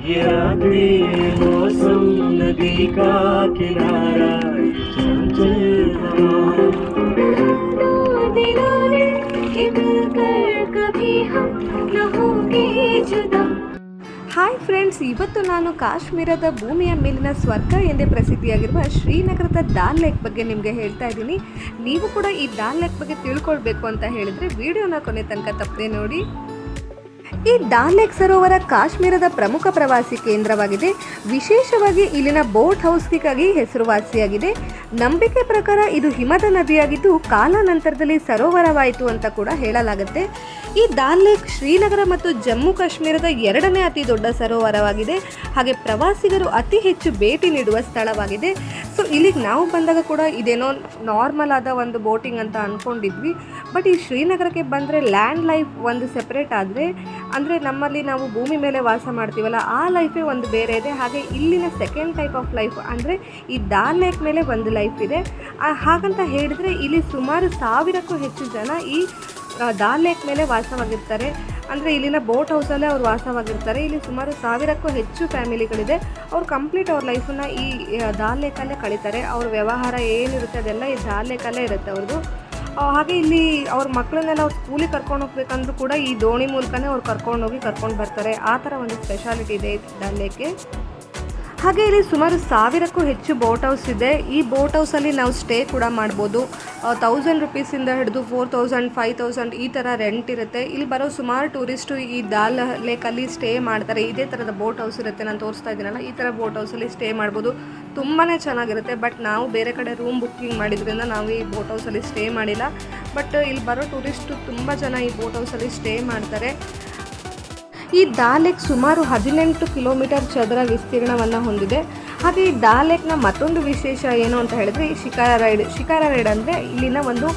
ये रात्रि मौसम नदी का किनारा ये चंचल दिलों ने कर कभी हम न होंगे जुदा. ಹಾಯ್ ಫ್ರೆಂಡ್ಸ್, ಇವತ್ತು ನಾನು ಕಾಶ್ಮೀರದ ಭೂಮಿಯ ಮೇಲಿನ ಸ್ವರ್ಗ ಎಂದೇ ಪ್ರಸಿದ್ಧಿಯಾಗಿರುವ ಶ್ರೀನಗರದ ದಾಲ್ ಲೇಕ್ ಬಗ್ಗೆ ನಿಮಗೆ ಹೇಳ್ತಾ ಇದ್ದೀನಿ. ನೀವು ಕೂಡ ಈ ದಾಲ್ ಲೇಕ್ ಬಗ್ಗೆ ತಿಳ್ಕೊಳ್ಬೇಕು ಅಂತ ಹೇಳಿದರೆ ವಿಡಿಯೋನ ಕೊನೆ ತನಕ ತಪ್ಪದೆ ನೋಡಿ. ಈ ದಾಲ್ ಲೇಕ್ ಸರೋವರ ಕಾಶ್ಮೀರದ ಪ್ರಮುಖ ಪ್ರವಾಸಿ ಕೇಂದ್ರವಾಗಿದೆ. ವಿಶೇಷವಾಗಿ ಇಲ್ಲಿನ ಬೋಟ್ ಹೌಸ್ಗಾಗಿ ಹೆಸರುವಾಸಿಯಾಗಿದೆ. ನಂಬಿಕೆ ಪ್ರಕಾರ ಇದು ಹಿಮದ ನದಿಯಾಗಿದ್ದು ಕಾಲಾನಂತರದಲ್ಲಿ ಸರೋವರವಾಯಿತು ಅಂತ ಕೂಡ ಹೇಳಲಾಗುತ್ತೆ. ಈ ದಾಲ್ ಲೇಕ್ ಶ್ರೀನಗರ ಮತ್ತು ಜಮ್ಮು ಕಾಶ್ಮೀರದ ಎರಡನೇ ಅತಿ ದೊಡ್ಡ ಸರೋವರವಾಗಿದೆ. ಹಾಗೆ ಪ್ರವಾಸಿಗರು ಅತಿ ಹೆಚ್ಚು ಭೇಟಿ ನೀಡುವ ಸ್ಥಳವಾಗಿದೆ. ಸೊ ಇಲ್ಲಿಗೆ ನಾವು ಬಂದಾಗ ಕೂಡ ಇದೇನೋ ನಾರ್ಮಲ್ ಆದ ಒಂದು ಬೋಟಿಂಗ್ ಅಂತ ಅಂದ್ಕೊಂಡಿದ್ವಿ. ಬಟ್ ಈ ಶ್ರೀನಗರಕ್ಕೆ ಬಂದರೆ ಲ್ಯಾಂಡ್ ಲೈಫ್ ಒಂದು ಸೆಪ್ರೇಟ್ ಅಂದರೆ ನಮ್ಮಲ್ಲಿ ನಾವು ಭೂಮಿ ಮೇಲೆ ವಾಸ ಮಾಡ್ತೀವಲ್ಲ, ಆ ಲೈಫೇ ಒಂದು ಬೇರೆ ಇದೆ. ಹಾಗೆ ಇಲ್ಲಿನ ಸೆಕೆಂಡ್ ಟೈಪ್ ಆಫ್ ಲೈಫ್ ಅಂದರೆ ಈ ದಾಲ್ ಲೇಕ್ ಮೇಲೆ ಒಂದು ಲೈಫ್ ಇದೆ. ಹಾಗಂತ ಹೇಳಿದರೆ ಇಲ್ಲಿ ಸುಮಾರು 1000ಕ್ಕೂ ಹೆಚ್ಚು ಜನ ಈ ದಾಲ್ ಲೇಕ್ ಮೇಲೆ ವಾಸವಾಗಿರ್ತಾರೆ. ಅಂದರೆ ಇಲ್ಲಿನ ಬೋಟ್ ಹೌಸಲ್ಲೇ ಅವ್ರು ವಾಸವಾಗಿರ್ತಾರೆ. ಇಲ್ಲಿ ಸುಮಾರು 1000ಕ್ಕೂ ಹೆಚ್ಚು ಫ್ಯಾಮಿಲಿಗಳಿದೆ. ಅವ್ರು ಕಂಪ್ಲೀಟ್ ಅವ್ರ ಲೈಫನ್ನು ಈ ದಾಲ್ ಲೇಕಲ್ಲೇ ಕಳೀತಾರೆ. ಅವ್ರ ವ್ಯವಹಾರ ಏನಿರುತ್ತೆ ಅದೆಲ್ಲ ಈ ದಾಲ್ ಲೇಕಲ್ಲೇ ಇರುತ್ತೆ ಅವ್ರದ್ದು. ಹಾಗೆ ಇಲ್ಲಿ ಅವ್ರ ಮಕ್ಕಳನ್ನೆಲ್ಲ ಅವ್ರು ಸ್ಕೂಲಿಗೆ ಕರ್ಕೊಂಡು ಹೋಗ್ಬೇಕಂದ್ರೂ ಕೂಡ ಈ ದೋಣಿ ಮೂಲಕನೇ ಅವ್ರು ಕರ್ಕೊಂಡು ಬರ್ತಾರೆ. ಆ ಥರ ಒಂದು ಸ್ಪೆಷಾಲಿಟಿ ಇದೆ ದಾಲ್ ಲೇಕ್ಗೆ. ಹಾಗೆ ಇಲ್ಲಿ ಸುಮಾರು 1000ಕ್ಕೂ ಹೆಚ್ಚು ಬೋಟ್ ಹೌಸ್ ಇದೆ. ಈ ಬೋಟ್ ಹೌಸಲ್ಲಿ ನಾವು ಸ್ಟೇ ಕೂಡ ಮಾಡ್ಬೋದು. 1000 ರುಪೀಸಿಂದ ಹಿಡಿದು 4000, 5000 ಈ ಥರ ರೆಂಟ್ ಇರುತ್ತೆ. ಇಲ್ಲಿ ಬರೋ ಸುಮಾರು ಟೂರಿಸ್ಟು ಈ ದಾಲ್ ಲೇಕಲ್ಲಿ ಸ್ಟೇ ಮಾಡ್ತಾರೆ. ಇದೇ ಥರದ ಬೋಟ್ ಹೌಸ್ ಇರುತ್ತೆ, ನಾನು ತೋರಿಸ್ತಾ ಇದ್ದೀನಲ್ಲ, ಈ ಥರ ಬೋಟ್ ಹೌಸಲ್ಲಿ ಸ್ಟೇ ಮಾಡ್ಬೋದು. ತುಂಬಾ ಚೆನ್ನಾಗಿರುತ್ತೆ. ಬಟ್ ನಾವು ಬೇರೆ ಕಡೆ ರೂಮ್ ಬುಕ್ಕಿಂಗ್ ಮಾಡಿದ್ರಿಂದ ನಾವು ಈ ಬೋಟ್ ಹೌಸಲ್ಲಿ ಸ್ಟೇ ಮಾಡಿಲ್ಲ. ಬಟ್ ಇಲ್ಲಿ ಬರೋ ಟೂರಿಸ್ಟು ತುಂಬ ಜನ ಈ ಬೋಟ್ ಹೌಸಲ್ಲಿ ಸ್ಟೇ ಮಾಡ್ತಾರೆ. ಈ ದಾಲ್ ಲೇಕ್ ಸುಮಾರು 18 ಕಿಲೋಮೀಟರ್ ಚದರ ವಿಸ್ತೀರ್ಣವನ್ನು ಹೊಂದಿದೆ. ಹಾಗೆ ಈ ದಾಲ್ ಲೇಕ್ನ ಮತ್ತೊಂದು ವಿಶೇಷ ಏನು ಅಂತ ಹೇಳಿದ್ರೆ ಈ ಶಿಕಾರ ರೈಡ್ ಅಂದರೆ ಇಲ್ಲಿನ ಒಂದು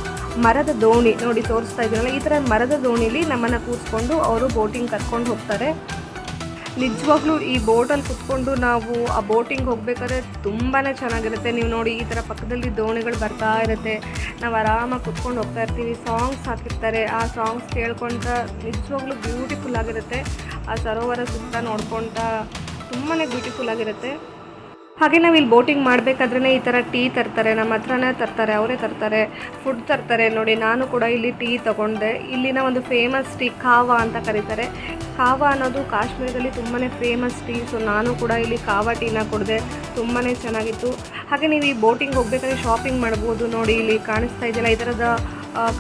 ಮರದ ದೋಣಿ ನೋಡಿ ತೋರಿಸ್ತಾ ಇದ್ದೀನಲ್ಲ, ಈ ಥರ ಮರದ ದೋಣಿಲಿ ನಮ್ಮನ್ನು ಕೂರಿಸ್ಕೊಂಡು ಅವರು ಬೋಟಿಂಗ್ ಕರ್ಕೊಂಡು ಹೋಗ್ತಾರೆ. ನಿಜವಾಗ್ಲೂ ಈ ಬೋಟಲ್ಲಿ ಕುತ್ಕೊಂಡು ನಾವು ಆ ಬೋಟಿಂಗ್ ಹೋಗ್ಬೇಕಾದ್ರೆ ತುಂಬಾ ಚೆನ್ನಾಗಿರುತ್ತೆ. ನೀವು ನೋಡಿ ಈ ಥರ ಪಕ್ಕದಲ್ಲಿ ದೋಣಿಗಳು ಬರ್ತಾ ಇರುತ್ತೆ, ನಾವು ಆರಾಮಾಗಿ ಕುತ್ಕೊಂಡು ಹೋಗ್ತಾ ಇರ್ತೀವಿ. ಸಾಂಗ್ಸ್ ಹಾಕಿರ್ತಾರೆ, ಆ ಸಾಂಗ್ಸ್ ಕೇಳ್ಕೊಂತ ನಿಜವಾಗ್ಲೂ ಬ್ಯೂಟಿಫುಲ್ ಆಗಿರುತ್ತೆ. ಆ ಸರೋವರ ಸುತ್ತ ನೋಡ್ಕೊಂತ ತುಂಬಾ ಬ್ಯೂಟಿಫುಲ್ ಆಗಿರುತ್ತೆ. ಹಾಗೆ ನಾವು ಇಲ್ಲಿ ಬೋಟಿಂಗ್ ಮಾಡಬೇಕಾದ್ರೆ ಈ ಥರ ಟೀ ತರ್ತಾರೆ, ನಮ್ಮ ಹತ್ರನೇ ತರ್ತಾರೆ, ಅವರೇ ತರ್ತಾರೆ. ಫುಡ್ ತರ್ತಾರೆ. ನೋಡಿ ನಾನು ಕೂಡ ಇಲ್ಲಿ ಟೀ ತೊಗೊಂಡೆ. ಇಲ್ಲಿನ ಒಂದು ಫೇಮಸ್ ಟೀ ಕಾವಾ ಅಂತ ಕರೀತಾರೆ. ಕಾವಾ ಅನ್ನೋದು ಕಾಶ್ಮೀರದಲ್ಲಿ ತುಂಬಾ ಫೇಮಸ್ ಟೀ. ಸೊ ನಾನು ಕೂಡ ಇಲ್ಲಿ ಕಾವಾ ಟೀನ ಕುಡಿದೆ, ತುಂಬಾ ಚೆನ್ನಾಗಿತ್ತು. ಹಾಗೆ ನೀವು ಈ ಬೋಟಿಂಗ್ ಹೋಗ್ಬೇಕಾದ್ರೆ ಶಾಪಿಂಗ್ ಮಾಡ್ಬೋದು. ನೋಡಿ ಇಲ್ಲಿ ಕಾಣಿಸ್ತಾ ಇದೆಯಲ್ಲ, ಈ ಥರದ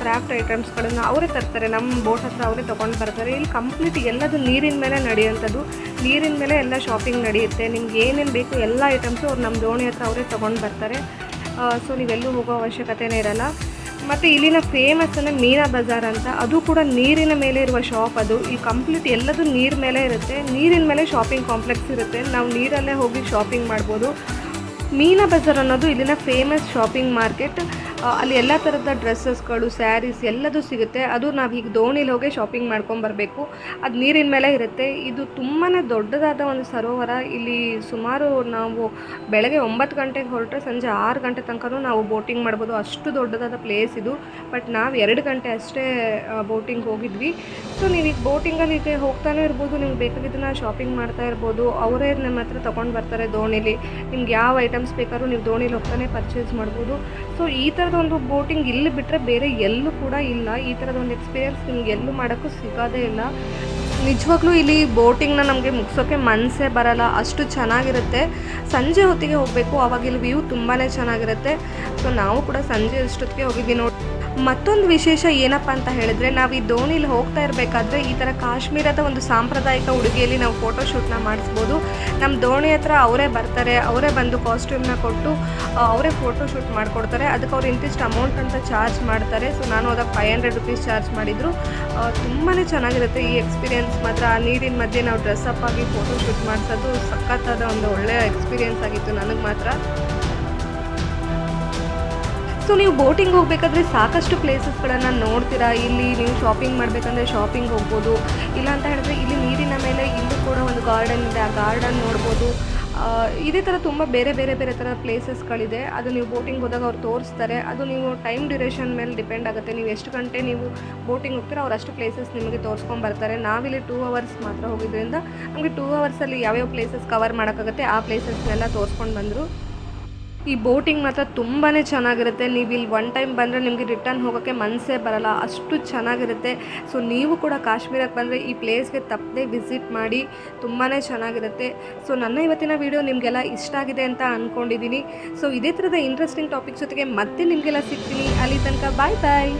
ಕ್ರಾಫ್ಟ್ ಐಟಮ್ಸ್ಗಳನ್ನು ಅವರೇ ತರ್ತಾರೆ, ನಮ್ಮ ಬೋಟ್ ಹತ್ರ ಅವರೇ ತೊಗೊಂಡು ಬರ್ತಾರೆ. ಇಲ್ಲಿ ಕಂಪ್ಲೀಟ್ ಎಲ್ಲದು ನೀರಿನ ಮೇಲೆ ನಡೆಯುವಂಥದ್ದು, ನೀರಿನ ಮೇಲೆ ಎಲ್ಲ ಶಾಪಿಂಗ್ ನಡೆಯುತ್ತೆ. ನಿಮ್ಗೆ ಏನೇನು ಬೇಕು ಎಲ್ಲ ಐಟಮ್ಸು ಅವ್ರು ನಮ್ಮ ದೋಣಿ ಹತ್ರ ಅವರೇ ತೊಗೊಂಡು ಬರ್ತಾರೆ. ಸೊ ನೀವೆಲ್ಲೂ ಹೋಗೋ ಅವಶ್ಯಕತೆಯೇ ಇರಲ್ಲ. ಮತ್ತು ಇಲ್ಲಿನ ಫೇಮಸ್ ಅಂದರೆ ಮೀನಾ ಬಜಾರ್ ಅಂತ, ಅದು ಕೂಡ ನೀರಿನ ಮೇಲೆ ಇರುವ ಶಾಪ್. ಅದು ಈ ಕಂಪ್ಲೀಟ್ ಎಲ್ಲದು ನೀರ ಮೇಲೆ ಇರುತ್ತೆ, ನೀರಿನ ಮೇಲೆ ಶಾಪಿಂಗ್ ಕಾಂಪ್ಲೆಕ್ಸ್ ಇರುತ್ತೆ. ನಾವು ನೀರಲ್ಲೇ ಹೋಗಿ ಶಾಪಿಂಗ್ ಮಾಡ್ಬೋದು. ಮೀನಾ ಬಜಾರ್ ಅನ್ನೋದು ಇಲ್ಲಿನ ಫೇಮಸ್ ಶಾಪಿಂಗ್ ಮಾರ್ಕೆಟ್. ಅಲ್ಲಿ ಎಲ್ಲ ಥರದ ಡ್ರೆಸ್ಸಸ್ಗಳು, ಸ್ಯಾರೀಸ್ ಎಲ್ಲದೂ ಸಿಗುತ್ತೆ. ಅದು ನಾವು ಈಗ ದೋಣಿಲಿ ಹೋಗಿ ಶಾಪಿಂಗ್ ಮಾಡ್ಕೊಂಬರ್ಬೇಕು. ಅದು ನೀರಿನ ಮೇಲೆ ಇರುತ್ತೆ. ಇದು ತುಂಬಾ ದೊಡ್ಡದಾದ ಒಂದು ಸರೋವರ. ಇಲ್ಲಿ ಸುಮಾರು ನಾವು ಬೆಳಗ್ಗೆ 9 ಗಂಟೆಗೆ ಹೊರಟ್ರೆ ಸಂಜೆ 6 ಗಂಟೆ ತನಕ ನಾವು ಬೋಟಿಂಗ್ ಮಾಡ್ಬೋದು. ಅಷ್ಟು ದೊಡ್ಡದಾದ ಪ್ಲೇಸ್ ಇದು. ಬಟ್ ನಾವು 2 ಗಂಟೆ ಅಷ್ಟೇ ಬೋಟಿಂಗ್ ಹೋಗಿದ್ವಿ. ಸೊ ನೀವು ಈಗ ಬೋಟಿಂಗಲ್ಲಿ ಈಗ ಹೋಗ್ತಾನೆ ಇರ್ಬೋದು, ನಿಮ್ಗೆ ಬೇಕಾಗಿದ್ದನ್ನ ಶಾಪಿಂಗ್ ಮಾಡ್ತಾ ಇರ್ಬೋದು. ಅವರೇ ನಮ್ಮ ಹತ್ರ ತೊಗೊಂಡು ಬರ್ತಾರೆ ದೋಣಿಲಿ. ನಿಮ್ಗೆ ಯಾವ ಐಟಮ್ಸ್ ಬೇಕಾದ್ರೂ ನೀವು ದೋಣಿಲಿ ಹೋಗ್ತಾನೆ ಪರ್ಚೇಸ್ ಮಾಡ್ಬೋದು. ಸೊ ಈ ಥರದ ಒಂದು ಬೋಟಿಂಗ್ ಇಲ್ಲಿ ಬಿಟ್ಟರೆ ಬೇರೆ ಎಲ್ಲೂ ಕೂಡ ಇಲ್ಲ. ಈ ಥರದ ಒಂದು ಎಕ್ಸ್ಪೀರಿಯೆನ್ಸ್ ನಿಮ್ಗೆ ಎಲ್ಲೂ ಮಾಡೋಕ್ಕೂ ಸಿಗೋದೇ ಇಲ್ಲ. ನಿಜವಾಗ್ಲೂ ಇಲ್ಲಿ ಬೋಟಿಂಗ್ನ ನಮಗೆ ಮುಗಿಸೋಕ್ಕೆ ಮನಸ್ಸೇ ಬರಲ್ಲ, ಅಷ್ಟು ಚೆನ್ನಾಗಿರುತ್ತೆ. ಸಂಜೆ ಹೊತ್ತಿಗೆ ಹೋಗಬೇಕು, ಆವಾಗ ಇಲ್ಲಿ ವ್ಯೂ ತುಂಬಾ ಚೆನ್ನಾಗಿರುತ್ತೆ. ಸೊ ನಾವು ಕೂಡ ಸಂಜೆ ಅಷ್ಟೊತ್ತಿಗೆ ಹೋಗಿದ್ವಿ ನೋಡಿ. ಮತ್ತೊಂದು ವಿಶೇಷ ಏನಪ್ಪ ಅಂತ ಹೇಳಿದ್ರೆ, ನಾವು ಈ ದೋಣಿಲಿ ಹೋಗ್ತಾ ಇರಬೇಕಾದ್ರೆ ಈ ಥರ ಕಾಶ್ಮೀರದ ಒಂದು ಸಾಂಪ್ರದಾಯಿಕ ಉಡುಗೆಯಲ್ಲಿ ನಾವು ಫೋಟೋಶೂಟ್ನ ಮಾಡಿಸ್ಬೋದು. ನಮ್ಮ ದೋಣಿ ಹತ್ರ ಅವರೇ ಬರ್ತಾರೆ, ಅವರೇ ಬಂದು ಕಾಸ್ಟ್ಯೂಮ್ನ ಕೊಟ್ಟು ಅವರೇ ಫೋಟೋಶೂಟ್ ಮಾಡಿಕೊಡ್ತಾರೆ. ಅದಕ್ಕೆ ಅವ್ರು ಇಂತಿಷ್ಟು ಅಮೌಂಟ್ ಅಂತ ಚಾರ್ಜ್ ಮಾಡ್ತಾರೆ. ಸೊ ನಾನು ಅದಾಗ 500 ರುಪೀಸ್ ಚಾರ್ಜ್ ಮಾಡಿದರು. ತುಂಬಾ ಚೆನ್ನಾಗಿರುತ್ತೆ ಈ ಎಕ್ಸ್ಪೀರಿಯೆನ್ಸ್ ಮಾತ್ರ. ಆ ನೀರಿನ ಮಧ್ಯೆ ನಾವು ಡ್ರೆಸ್ಅಪ್ ಆಗಿ ಫೋಟೋಶೂಟ್ ಮಾಡಿಸೋದು ಸಖತ್ತಾದ ಒಂದು ಒಳ್ಳೆಯ ಎಕ್ಸ್ಪೀರಿಯೆನ್ಸ್ ಆಗಿತ್ತು ನನಗೆ ಮಾತ್ರ. ಸೊ ನೀವು ಬೋಟಿಂಗ್ ಹೋಗಬೇಕಾದ್ರೆ ಸಾಕಷ್ಟು ಪ್ಲೇಸಸ್ಗಳನ್ನು ನೋಡ್ತೀರಾ. ಇಲ್ಲಿ ನೀವು ಶಾಪಿಂಗ್ ಮಾಡಬೇಕಂದ್ರೆ ಶಾಪಿಂಗ್ ಹೋಗ್ಬೋದು. ಇಲ್ಲ ಅಂತ ಹೇಳಿದ್ರೆ ಇಲ್ಲಿ ನೀರಿನ ಮೇಲೆ ಇಲ್ಲೂ ಕೂಡ ಒಂದು ಗಾರ್ಡನ್ ಇದೆ, ಆ ಗಾರ್ಡನ್ ನೋಡ್ಬೋದು. ಇದೇ ಥರ ತುಂಬ ಬೇರೆ ಬೇರೆ ಬೇರೆ ಥರ ಪ್ಲೇಸಸ್ಗಳಿದೆ. ಅದು ನೀವು ಬೋಟಿಂಗ್ ಹೋದಾಗ ಅವ್ರು ತೋರಿಸ್ತಾರೆ. ಅದು ನೀವು ಟೈಮ್ ಡ್ಯೂರೇಷನ್ ಮೇಲೆ ಡಿಪೆಂಡ್ ಆಗುತ್ತೆ. ನೀವು ಎಷ್ಟು ಗಂಟೆ ನೀವು ಬೋಟಿಂಗ್ ಹೋಗ್ತೀರೋ ಅವ್ರು ಅಷ್ಟು ಪ್ಲೇಸಸ್ ನಿಮಗೆ ತೋರಿಸ್ಕೊಂಬರ್ತಾರೆ. ನಾವಿಲ್ಲಿ 2 ಅವರ್ಸ್ ಮಾತ್ರ ಹೋಗಿದ್ದರಿಂದ ನಮಗೆ 2 ಅವರ್ಸಲ್ಲಿ ಯಾವ್ಯಾವ ಪ್ಲೇಸಸ್ ಕವರ್ ಮಾಡೋಕ್ಕಾಗುತ್ತೆ ಆ ಪ್ಲೇಸಸ್ನೆಲ್ಲ ತೋರಿಸ್ಕೊಂಡು ಬಂದರು. ಈ ಬೋಟಿಂಗ್ ಮಾತ್ರ ತುಂಬಾ ಚೆನ್ನಾಗಿರುತ್ತೆ. ನೀವು ಇಲ್ಲಿ ಒನ್ ಟೈಮ್ ಬಂದರೆ ನಿಮಗೆ ರಿಟರ್ನ್ ಹೋಗೋಕ್ಕೆ ಮನಸ್ಸೇ ಬರಲ್ಲ, ಅಷ್ಟು ಚೆನ್ನಾಗಿರುತ್ತೆ. ಸೊ ನೀವು ಕೂಡ ಕಾಶ್ಮೀರಕ್ಕೆ ಬಂದರೆ ಈ ಪ್ಲೇಸ್ಗೆ ತಪ್ಪದೆ ವಿಸಿಟ್ ಮಾಡಿ, ತುಂಬಾ ಚೆನ್ನಾಗಿರುತ್ತೆ. ಸೊ ನನ್ನ ಇವತ್ತಿನ ವಿಡಿಯೋ ನಿಮಗೆಲ್ಲ ಇಷ್ಟ ಆಗಿದೆ ಅಂತ ಅಂದ್ಕೊಂಡಿದ್ದೀನಿ. ಸೊ ಇದೇ ಥರದ ಇಂಟ್ರೆಸ್ಟಿಂಗ್ ಟಾಪಿಕ್ ಜೊತೆಗೆ ಮತ್ತೆ ನಿಮಗೆಲ್ಲ ಸಿಗ್ತೀನಿ. ಅಲ್ಲಿ ತನಕ ಬಾಯ್ ಬಾಯ್.